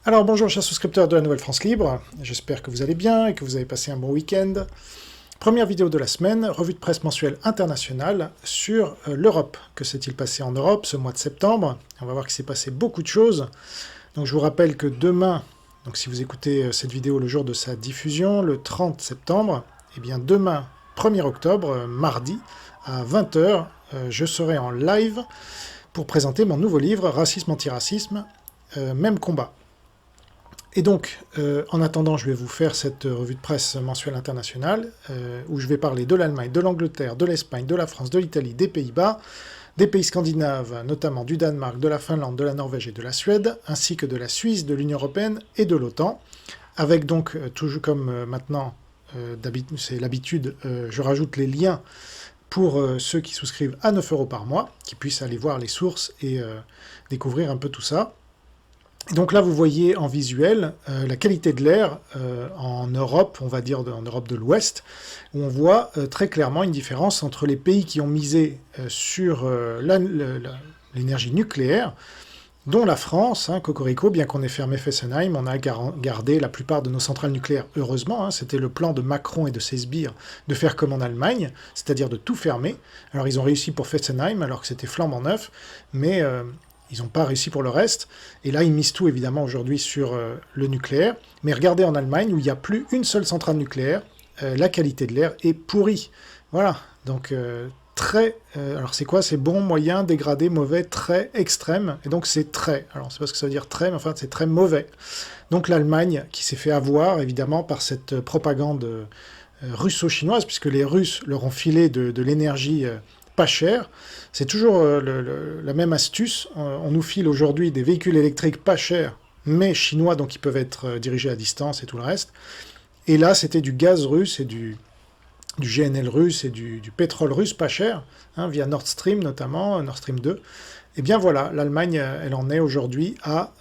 Alors bonjour chers souscripteurs de la Nouvelle France Libre, j'espère que vous allez bien et que vous avez passé un bon week-end. Première vidéo de la semaine, revue de presse mensuelle internationale sur l'Europe. Que s'est-il passé en Europe ce mois de septembre? On va voir qu'il s'est passé beaucoup de choses. Donc je vous rappelle que demain, donc si vous écoutez cette vidéo le jour de sa diffusion, le 30 septembre, eh bien demain, 1er octobre, mardi, à 20 h, je serai en live pour présenter mon nouveau livre, Racisme, antiracisme, même combat. Et donc, en attendant, je vais vous faire cette revue de presse mensuelle internationale, où je vais parler de l'Allemagne, de l'Angleterre, de l'Espagne, de la France, de l'Italie, des Pays-Bas, des pays scandinaves, notamment du Danemark, de la Finlande, de la Norvège et de la Suède, ainsi que de la Suisse, de l'Union européenne et de l'OTAN, avec donc, toujours comme maintenant, c'est l'habitude, je rajoute les liens pour ceux qui souscrivent à 9 € par mois, qui puissent aller voir les sources et découvrir un peu tout ça. Donc là, vous voyez en visuel la qualité de l'air en Europe, on va dire en Europe de l'Ouest, où on voit très clairement une différence entre les pays qui ont misé sur l'énergie nucléaire, dont la France, Cocorico, bien qu'on ait fermé Fessenheim, on a gardé la plupart de nos centrales nucléaires, heureusement, c'était le plan de Macron et de ses sbires de faire comme en Allemagne, c'est-à-dire de tout fermer. Alors ils ont réussi pour Fessenheim, alors que c'était flambant neuf, mais ils n'ont pas réussi pour le reste, et là ils misent tout évidemment aujourd'hui sur le nucléaire, mais regardez en Allemagne où il n'y a plus une seule centrale nucléaire, la qualité de l'air est pourrie. Voilà, donc alors c'est quoi? C'est bon, moyen, dégradé, mauvais, très, extrême, et donc c'est très. Alors c'est pas ce que ça veut dire très, mais enfin c'est très mauvais. Donc l'Allemagne qui s'est fait avoir évidemment par cette propagande russo-chinoise, puisque les Russes leur ont filé de l'énergie pas cher. C'est toujours la même astuce. On nous file aujourd'hui des véhicules électriques pas chers, mais chinois, donc ils peuvent être dirigés à distance et tout le reste. Et là, c'était du gaz russe et du GNL russe et du pétrole russe pas cher, via Nord Stream notamment, Nord Stream 2. Et bien voilà, l'Allemagne, elle en est aujourd'hui à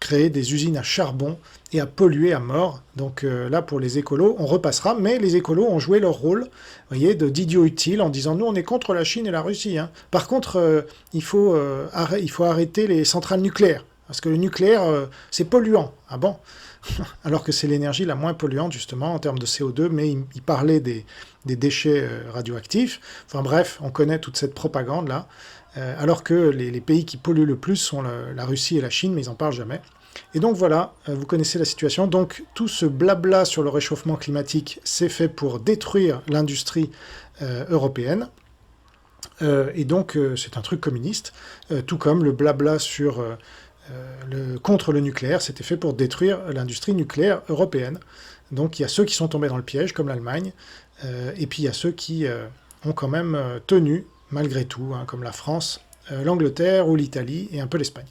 créer des usines à charbon et à polluer à mort. Donc là, pour les écolos, on repassera, mais les écolos ont joué leur rôle, vous voyez, d'idiots utiles, en disant, nous, on est contre la Chine et la Russie. Par contre, il faut arrêter les centrales nucléaires, parce que le nucléaire, c'est polluant. Ah bon? Alors que c'est l'énergie la moins polluante, justement, en termes de CO2, mais il parlait des déchets radioactifs. Enfin bref, on connaît toute cette propagande-là, alors que les pays qui polluent le plus sont la Russie et la Chine, mais ils n'en parlent jamais. Et donc voilà, vous connaissez la situation. Donc tout ce blabla sur le réchauffement climatique, c'est fait pour détruire l'industrie européenne. Et donc c'est un truc communiste, tout comme le blabla sur contre le nucléaire, c'était fait pour détruire l'industrie nucléaire européenne. Donc il y a ceux qui sont tombés dans le piège, comme l'Allemagne, et puis il y a ceux qui ont quand même tenu, malgré tout, comme la France, l'Angleterre ou l'Italie et un peu l'Espagne.